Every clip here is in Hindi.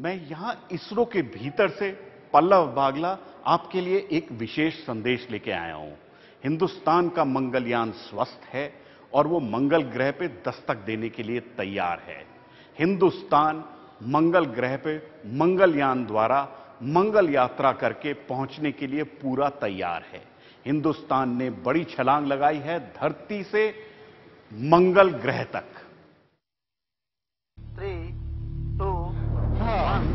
मैं यहां इसरो के भीतर से पल्लव बागला आपके लिए एक विशेष संदेश लेके आया हूं। हिंदुस्तान का मंगलयान स्वस्थ है और वो मंगल ग्रह पे दस्तक देने के लिए तैयार है। हिंदुस्तान मंगल ग्रह पे मंगलयान द्वारा मंगल यात्रा करके पहुंचने के लिए पूरा तैयार है। हिंदुस्तान ने बड़ी छलांग लगाई है धरती से मंगल ग्रह तक। 3, 2, 1।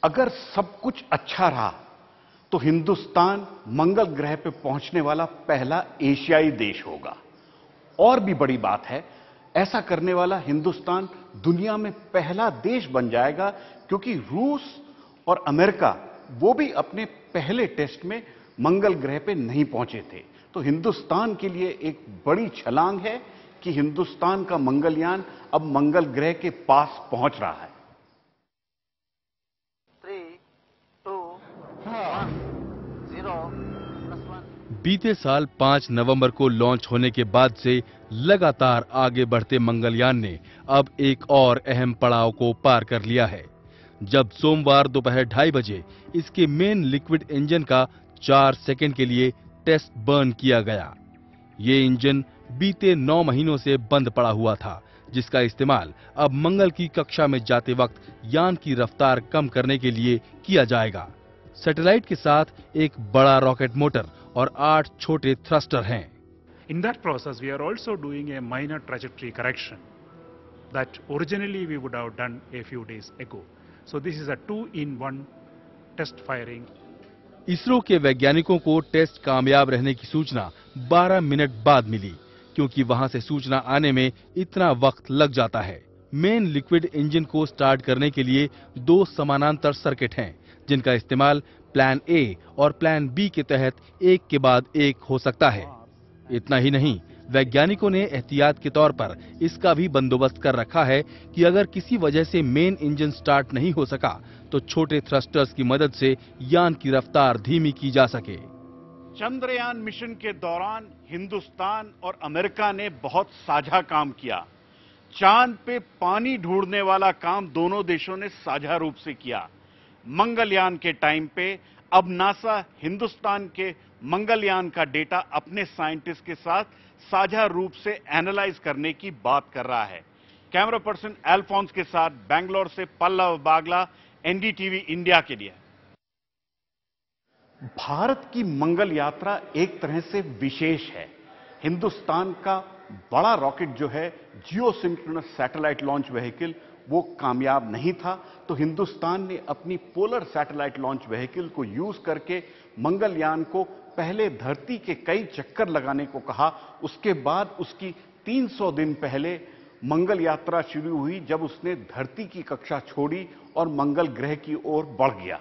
अगर सब कुछ अच्छा रहा तो हिंदुस्तान मंगल ग्रह पर पहुंचने वाला पहला एशियाई देश होगा। और भी बड़ी बात है, ऐसा करने वाला हिंदुस्तान दुनिया में पहला देश बन जाएगा, क्योंकि रूस और अमेरिका वो भी अपने पहले टेस्ट में मंगल ग्रह पे नहीं पहुंचे थे। तो हिंदुस्तान के लिए एक बड़ी छलांग है कि हिंदुस्तान का मंगलयान अब मंगल ग्रह के पास पहुंच रहा है। 3, 2, 1, 0 + 1। बीते साल 5 नवंबर को लॉन्च होने के बाद से लगातार आगे बढ़ते मंगलयान ने अब एक और अहम पड़ाव को पार कर लिया है, जब सोमवार दोपहर 2:30 बजे इसके मेन लिक्विड इंजन का 4 सेकंड के लिए टेस्ट बर्न किया गया। ये इंजन बीते 9 महीनों से बंद पड़ा हुआ था, जिसका इस्तेमाल अब मंगल की कक्षा में जाते वक्त यान की रफ्तार कम करने के लिए किया जाएगा। सैटेलाइट के साथ एक बड़ा रॉकेट मोटर और 8 छोटे थ्रस्टर हैं। In that process, we are also doing a minor trajectory correction that originally we would have done a few days ago. So this is a 2-in-1 test firing. ISRO के वैज्ञानिकों को टेस्ट कामयाब रहने की सूचना 12 मिनट बाद मिली, क्योंकि वहां से सूचना आने में इतना वक्त लग जाता है। मेन लिक्विड इंजन को स्टार्ट करने के लिए 2 समानांतर सर्किट हैं, जिनका इस्तेमाल प्लान ए और प्लान बी के तहत एक के बाद एक हो सकता है। इतना ही नहीं, वैज्ञानिकों ने एहतियात के तौर पर इसका भी बंदोबस्त कर रखा है कि अगर किसी वजह से मेन इंजन स्टार्ट नहीं हो सका तो छोटे थ्रस्टर्स की मदद से यान की रफ्तार धीमी की जा सके। चंद्रयान मिशन के दौरान हिंदुस्तान और अमेरिका ने बहुत साझा काम किया। चांद पे पानी ढूंढने वाला काम दोनों देशों ने साझा रूप से किया। मंगलयान के टाइम पे अब नासा हिंदुस्तान के मंगलयान का डेटा अपने साइंटिस्ट के साथ साझा रूप से एनालाइज करने की बात कर रहा है। कैमरा पर्सन अल्फोंस के साथ बेंगलोर से पल्लव बागला, एनडीटीवी इंडिया के लिए। भारत की मंगल यात्रा एक तरह से विशेष है। हिंदुस्तान का बड़ा रॉकेट जो है जियोसिंक्रोनस सैटेलाइट लॉन्च व्हीकल, वो कामयाब नहीं था, तो हिंदुस्तान ने अपनी पोलर सैटेलाइट लॉन्च व्हीकल को यूज करके मंगलयान को पहले धरती के कई चक्कर लगाने को कहा। उसके बाद उसकी 300 दिन पहले मंगल यात्रा शुरू हुई, जब उसने धरती की कक्षा छोड़ी और मंगल ग्रह की ओर बढ़ गया।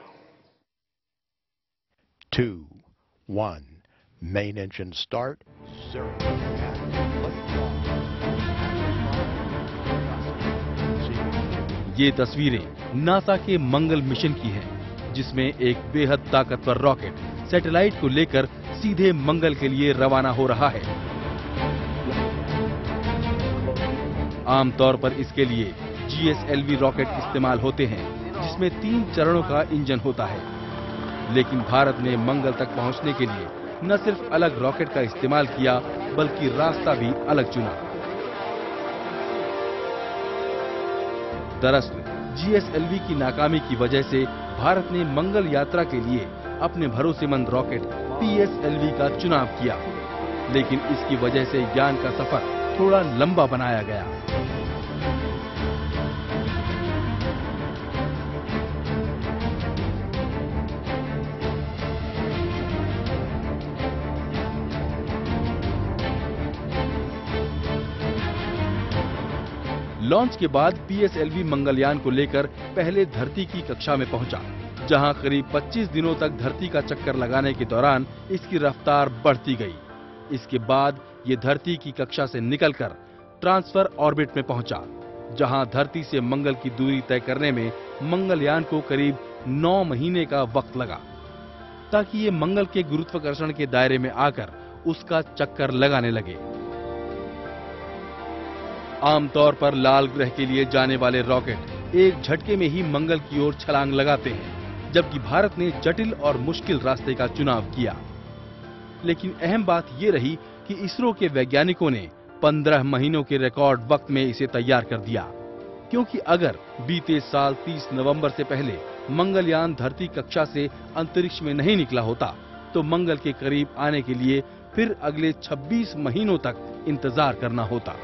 2, 1, main engine start, 0. ये तस्वीरें नासा के मंगल मिशन की हैं, जिसमें एक बेहद ताकतवर रॉकेट सैटेलाइट को लेकर सीधे मंगल के लिए रवाना हो रहा है। आमतौर पर इसके लिए GSLV रॉकेट इस्तेमाल होते हैं, जिसमें 3 चरणों का इंजन होता है। लेकिन भारत ने मंगल तक पहुंचने के लिए न सिर्फ अलग रॉकेट का इस्तेमाल किया, बल्कि रास्ता भी अलग चुना। दरअसल GSLV की नाकामी की वजह से भारत ने मंगल यात्रा के लिए अपने भरोसेमंद रॉकेट PSLV का चुनाव किया, लेकिन इसकी वजह से यान का सफर थोड़ा लंबा बनाया गया। लॉन्च के बाद पीएसएलवी मंगलयान को लेकर पहले धरती की कक्षा में पहुंचा, जहां करीब 25 दिनों तक धरती का चक्कर लगाने के दौरान इसकी रफ्तार बढ़ती गई। इसके बाद ये धरती की कक्षा से निकलकर ट्रांसफर ऑर्बिट में पहुंचा, जहां धरती से मंगल की दूरी तय करने में मंगलयान को करीब 9 महीने का वक्त लगा, ताकि ये मंगल के गुरुत्वाकर्षण के दायरे में आकर उसका चक्कर लगाने लगे। आमतौर पर लाल ग्रह के लिए जाने वाले रॉकेट एक झटके में ही मंगल की ओर छलांग लगाते हैं, जबकि भारत ने जटिल और मुश्किल रास्ते का चुनाव किया। लेकिन अहम बात ये रही कि इसरो के वैज्ञानिकों ने 15 महीनों के रिकॉर्ड वक्त में इसे तैयार कर दिया, क्योंकि अगर बीते साल 30 नवंबर से पहले मंगलयान धरती कक्षा से अंतरिक्ष में नहीं निकला होता, तो मंगल के करीब आने के लिए फिर अगले 26 महीनों तक इंतजार करना होता।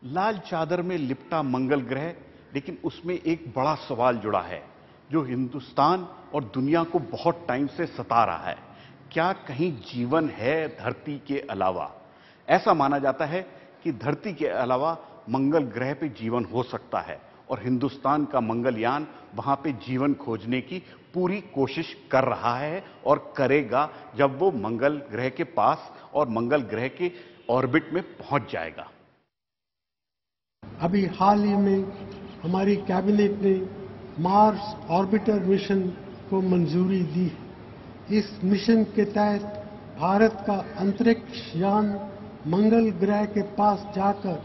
लाल चादर में लिपटा मंगल ग्रह, लेकिन उसमें एक बड़ा सवाल जुड़ा है जो हिंदुस्तान और दुनिया को बहुत टाइम से सता रहा है। क्या कहीं जीवन है धरती के अलावा? ऐसा माना जाता है कि धरती के अलावा मंगल ग्रह पे जीवन हो सकता है और हिंदुस्तान का मंगलयान वहां पे जीवन खोजने की पूरी कोशिश कर रहा है और करेगा जब वो मंगल ग्रह के पास और मंगल ग्रह के ऑर्बिट में पहुंच जाएगा। अभी हाल ही में हमारी कैबिनेट ने मार्स ऑर्बिटर मिशन को मंजूरी दी है। इस मिशन के तहत भारत का अंतरिक्ष यान मंगल ग्रह के पास जाकर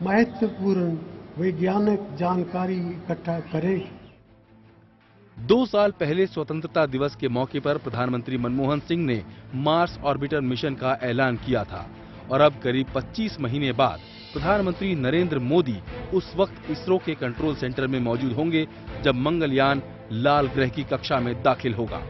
महत्वपूर्ण वैज्ञानिक जानकारी इकट्ठा करेगा। 2 साल पहले स्वतंत्रता दिवस के मौके पर प्रधानमंत्री मनमोहन सिंह ने मार्स ऑर्बिटर मिशन का ऐलान किया था, और अब करीब 25 महीने बाद प्रधानमंत्री नरेंद्र मोदी उस वक्त इसरो के कंट्रोल सेंटर में मौजूद होंगे जब मंगलयान लाल ग्रह की कक्षा में दाखिल होगा।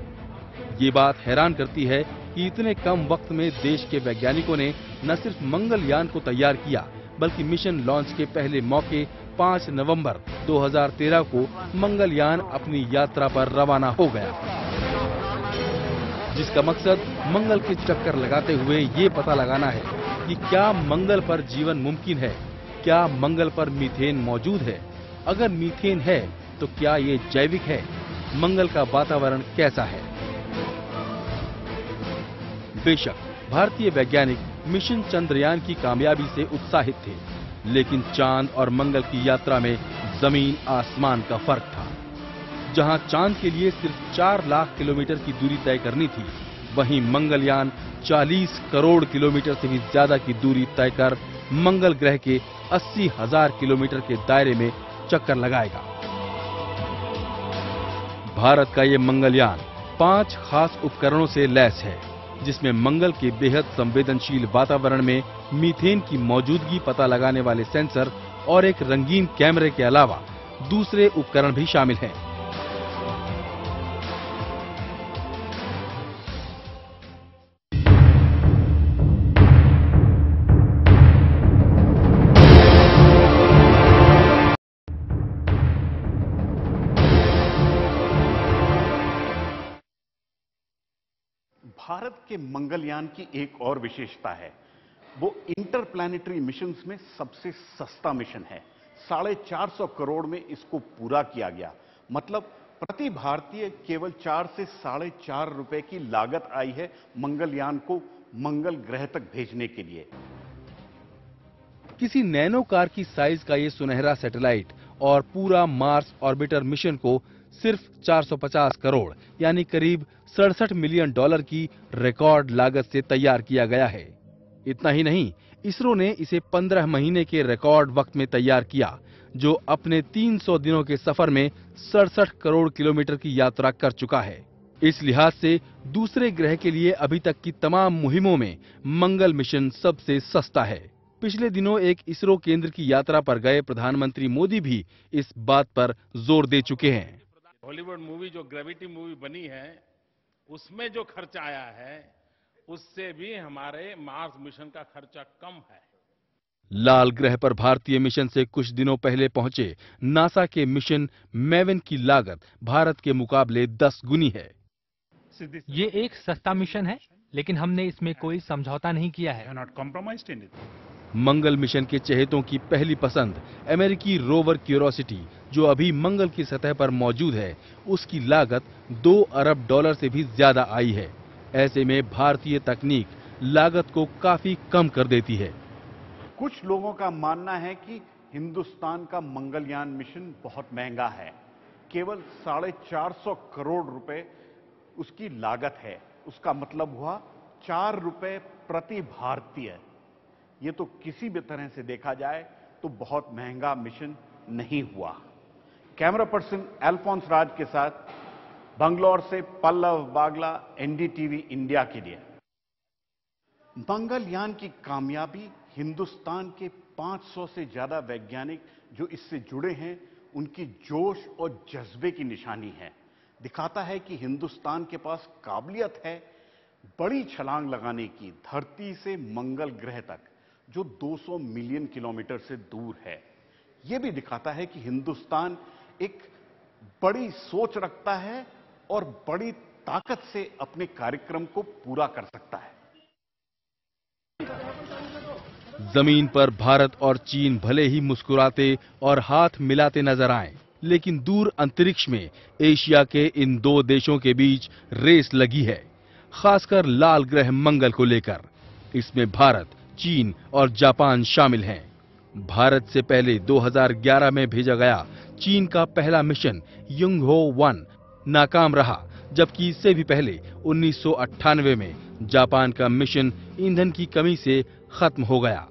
ये बात हैरान करती है कि इतने कम वक्त में देश के वैज्ञानिकों ने न सिर्फ मंगलयान को तैयार किया, बल्कि मिशन लॉन्च के पहले मौके 5 नवंबर 2013 को मंगलयान अपनी यात्रा पर रवाना हो गया, जिसका मकसद मंगल के चक्कर लगाते हुए ये पता लगाना है कि क्या मंगल पर जीवन मुमकिन है, क्या मंगल पर मीथेन मौजूद है, अगर मीथेन है तो क्या ये जैविक है, मंगल का वातावरण कैसा है। बेशक भारतीय वैज्ञानिक मिशन चंद्रयान की कामयाबी से उत्साहित थे, लेकिन चांद और मंगल की यात्रा में जमीन आसमान का फर्क था। जहां चांद के लिए सिर्फ 4 लाख किलोमीटर की दूरी तय करनी थी, वहीं मंगलयान 40 करोड़ किलोमीटर से भी ज्यादा की दूरी तय कर मंगल ग्रह के 80,000 किलोमीटर के दायरे में चक्कर लगाएगा। भारत का ये मंगलयान 5 खास उपकरणों से लैस है, जिसमें मंगल के बेहद संवेदनशील वातावरण में मीथेन की मौजूदगी पता लगाने वाले सेंसर और एक रंगीन कैमरे के अलावा दूसरे उपकरण भी शामिल हैं। भारत के मंगलयान की एक और विशेषता है, वो इंटरप्लैनेटरी मिशंस में सबसे सस्ता मिशन है। 450 करोड़ में इसको पूरा किया गया, मतलब प्रति भारतीय केवल 4 से 4.5 रुपए की लागत आई है मंगलयान को मंगल ग्रह तक भेजने के लिए। किसी नैनो कार की साइज का ये सुनहरा सैटेलाइट और पूरा मार्स ऑर्बिटर मिशन को सिर्फ 450 करोड़ यानी करीब $67 मिलियन की रिकॉर्ड लागत से तैयार किया गया है। इतना ही नहीं, इसरो ने इसे 15 महीने के रिकॉर्ड वक्त में तैयार किया, जो अपने 300 दिनों के सफर में 67 करोड़ किलोमीटर की यात्रा कर चुका है। इस लिहाज से दूसरे ग्रह के लिए अभी तक की तमाम मुहिमों में मंगल मिशन सबसे सस्ता है। पिछले दिनों एक इसरो केंद्र की यात्रा पर गए प्रधानमंत्री मोदी भी इस बात पर जोर दे चुके हैं। हॉलीवुड मूवी जो ग्रेविटी मूवी बनी है, उसमें जो खर्चा आया है उससे भी हमारे मार्स मिशन का खर्चा कम है। लाल ग्रह पर भारतीय मिशन से कुछ दिनों पहले पहुंचे नासा के मिशन मैवन की लागत भारत के मुकाबले 10 गुनी है। ये एक सस्ता मिशन है लेकिन हमने इसमें कोई समझौता नहीं किया We है। have not compromised anything. Mangal mission के चहेतों की पहली पसंद अमेरिकी रोवर क्यूरोसिटी, जो अभी मंगल की सतह पर मौजूद है, उसकी लागत $2 अरब से भी ज्यादा आई है। ऐसे में भारतीय तकनीक लागत को काफी कम कर देती है। कुछ लोगों का मानना है कि हिंदुस्तान का मंगलयान मिशन बहुत महंगा है। केवल 450 करोड़ रुपए उसकी लागत है। उसका मतलब हुआ 4 रुपए प्रति भारतीय। ये तो किसी भी तरह से देखा जाए तो बहुत महंगा मिशन नहीं हुआ। कैमरा पर्सन अल्फोंस राज के साथ बंगलौर से पल्लव बागला, एनडीटीवी इंडिया के लिए। मंगलयान की कामयाबी हिंदुस्तान के 500 से ज्यादा वैज्ञानिक जो इससे जुड़े हैं, उनकी जोश और जज्बे की निशानी है। दिखाता है कि हिंदुस्तान के पास काबिलियत है बड़ी छलांग लगाने की, धरती से मंगल ग्रह तक, जो 200 मिलियन किलोमीटर से दूर है। यह भी दिखाता है कि हिंदुस्तान एक बड़ी सोच रखता है और बड़ी ताकत से अपने कार्यक्रम को पूरा कर सकता है। जमीन पर भारत और चीन भले ही मुस्कुराते और हाथ मिलाते नजर आएं, लेकिन दूर अंतरिक्ष में एशिया के इन दो देशों के बीच रेस लगी है, खासकर लाल ग्रह मंगल को लेकर। इसमें भारत, चीन और जापान शामिल हैं। भारत से पहले 2011 में भेजा गया चीन का पहला मिशन युंगहो 1 नाकाम रहा, जबकि इससे भी पहले 1998 में जापान का मिशन ईंधन की कमी से खत्म हो गया।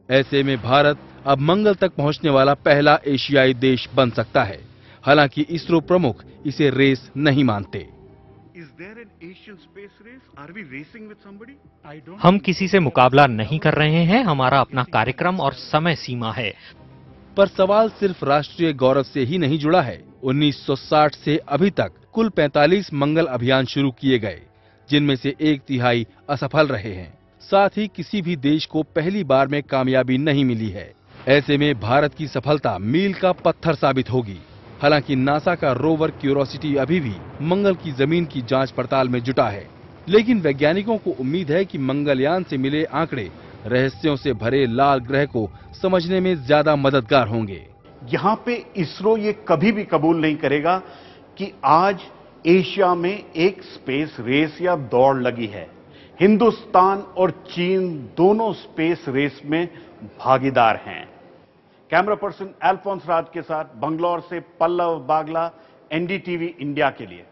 ऐसे में भारत अब मंगल तक पहुंचने वाला पहला एशियाई देश बन सकता है। हालांकि इसरो प्रमुख इसे रेस नहीं मानते। हम किसी से मुकाबला नहीं कर रहे हैं, हमारा अपना कार्यक्रम और समय सीमा है। पर सवाल सिर्फ राष्ट्रीय गौरव से ही नहीं जुड़ा है। 1960 से अभी तक कुल 45 मंगल अभियान शुरू किए गए, जिनमें से 1/3 असफल रहे हैं। साथ ही किसी भी देश को पहली बार में कामयाबी नहीं मिली है। ऐसे में भारत की सफलता मील का पत्थर साबित होगी। हालांकि नासा का रोवर क्यूरोसिटी अभी भी मंगल की जमीन की जांच पड़ताल में जुटा है, लेकिन वैज्ञानिकों को उम्मीद है कि मंगलयान से मिले आंकड़े रहस्यों से भरे लाल ग्रह को समझने में ज्यादा मददगार होंगे। यहां पे इसरो ये कभी भी कबूल नहीं करेगा कि आज एशिया में एक स्पेस रेस या दौड़ लगी है। हिंदुस्तान और चीन दोनों स्पेस रेस में भागीदार हैं। कैमरा पर्सन अल्फोंस राज के साथ बंगलौर से पल्लव बागला, एनडीटीवी इंडिया के लिए।